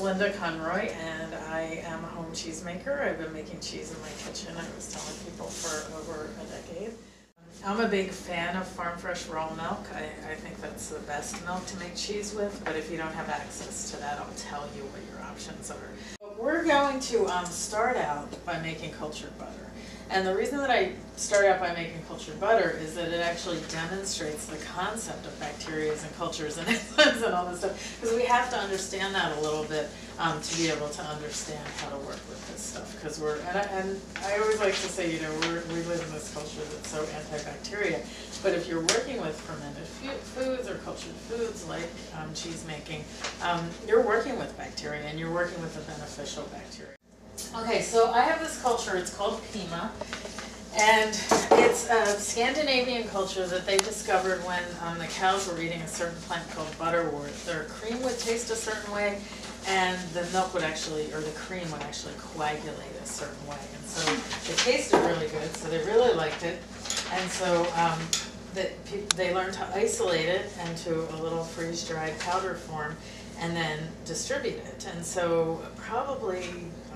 Linda Conroy, and I am a home cheese maker. I've been making cheese in my kitchen, I was telling people, for over a decade. I'm a big fan of farm fresh raw milk. I think that's the best milk to make cheese with, but if you don't have access to that, I'll tell you what your options are. But we're going to start out by making cultured butter. And the reason that I start out by making cultured butter is that it actually demonstrates the concept of bacteria and cultures and enzymes and all this stuff, because we have to understand that a little bit to be able to understand how to work with this stuff. Because and I always like to say, you know, we live in this culture that's so antibacterial. But if you're working with fermented foods or cultured foods like cheese making, you're working with bacteria, and you're working with the beneficial bacteria. Okay, so I have this culture, it's called Pima, and it's a Scandinavian culture that they discovered when the cows were eating a certain plant called butterwort. Their cream would taste a certain way, and the milk would actually, or the cream would actually coagulate a certain way. And so it tasted really good, so they really liked it. And so they learned to isolate it into a little freeze-dried powder form and then distribute it. And so probably,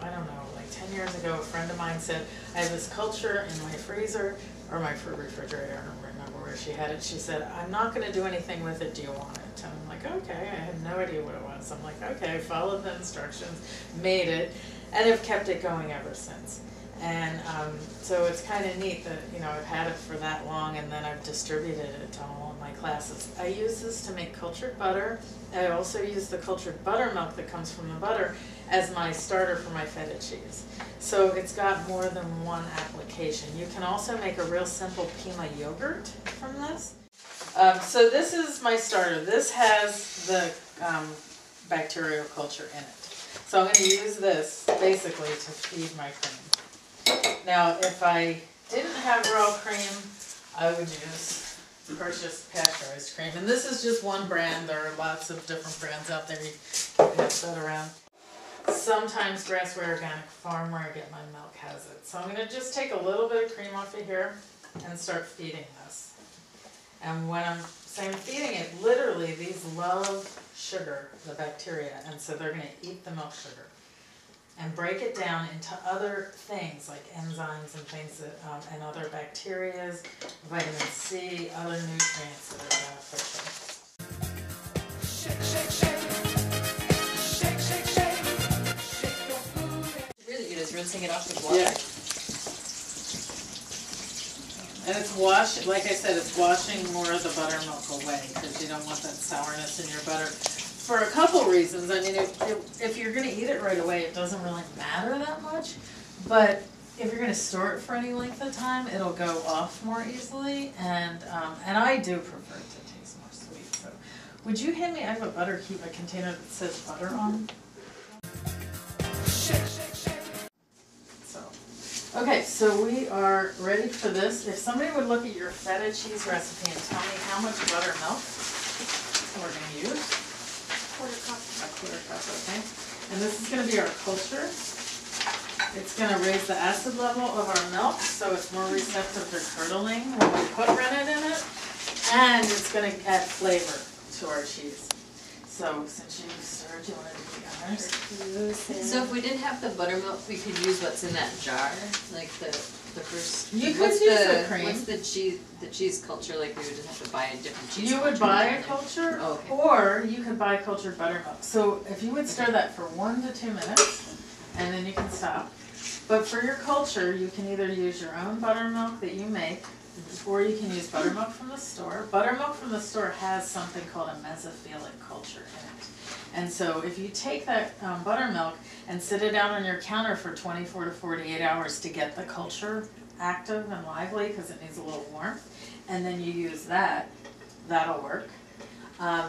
I don't know, like 10 years ago, a friend of mine said, I have this culture in my freezer, or my refrigerator, I don't remember where she had it. She said, I'm not going to do anything with it, do you want it? And I'm like, okay, I had no idea what it was. I'm like, okay, followed the instructions, made it, and have kept it going ever since. And so it's kind of neat that, you know, I've had it for that long, and then I've distributed it to all of my classes. I use this to make cultured butter. I also use the cultured buttermilk that comes from the butter as my starter for my feta cheese. So it's got more than one application. You can also make a real simple Pima yogurt from this. So this is my starter. This has the bacterial culture in it. So I'm going to use this basically to feed my cream. Now, if I didn't have raw cream, I would use purchased pasteurized cream. And this is just one brand. There are lots of different brands out there. You can have that around. Sometimes Grassway Organic Farm, where I get my milk, has it. So I'm going to just take a little bit of cream off of here and start feeding this. And when I'm saying feeding it, literally these love sugar, the bacteria, and so they're going to eat the milk sugar and break it down into other things like enzymes and things that, and other bacterias, vitamin C, other nutrients that are beneficial. Shake, shake, shake. Shake, shake, shake. Shake your food. Really good is rinsing it off with water. Yeah. And it's like I said, it's washing more of the buttermilk away because you don't want that sourness in your butter. For a couple reasons. I mean, if you're going to eat it right away, it doesn't really matter that much. But if you're going to store it for any length of time, it'll go off more easily. And I do prefer it to taste more sweet. So, would you hand me? I have a container that says butter on. Shake, shake, shake. So, okay, so we are ready for this. If somebody would look at your feta cheese recipe and tell me how much buttermilk we're going to use. A quarter cup, okay. And this is going to be our culture. It's going to raise the acid level of our milk, so it's more receptive to curdling when we put rennet in it. And it's going to add flavor to our cheese. So, since you started, you want to do the honors? So if we didn't have the buttermilk, we could use what's in that jar, like the first. You could use the cream. What's the cheese culture? Like we would just have to buy a different cheese. You would buy a culture, or you could buy cultured buttermilk. So if you would stir that for 1 to 2 minutes, and then you can stop. But for your culture, you can either use your own buttermilk that you make, or you can use buttermilk from the store. Buttermilk from the store has something called a mesophilic culture in it. And so if you take that buttermilk and sit it out on your counter for 24 to 48 hours to get the culture active and lively, because it needs a little warmth, and then you use that, that'll work.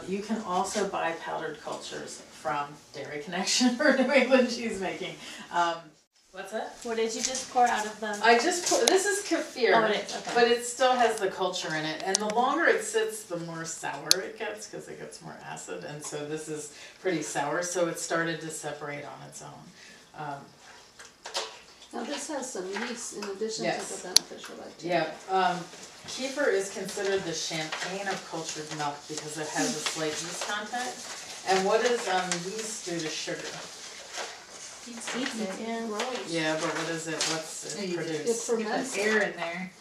You can also buy powdered cultures from Dairy Connection or New England Cheese Making. What's that? What did you just pour out of them? I just pour, this is kefir, oh, it is. Okay. But it still has the culture in it. And the longer it sits, the more sour it gets because it gets more acid. And so this is pretty sour, so it started to separate on its own. Now this has some yeast in addition to the beneficial bacteria. Yeah. Kefir is considered the champagne of cultured milk because it has a slight yeast content. And what does yeast do to sugar? Eats it. Yeah, gross. Yeah, but what is it? What's it It produce? ferments. Air in there.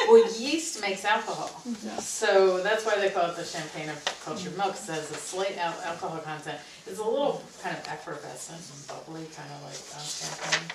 Well, yeast makes alcohol. Yeah. So that's why they call it the champagne of cultured milk. It says a slight alcohol content. It's a little kind of effervescent and bubbly, kind of like champagne.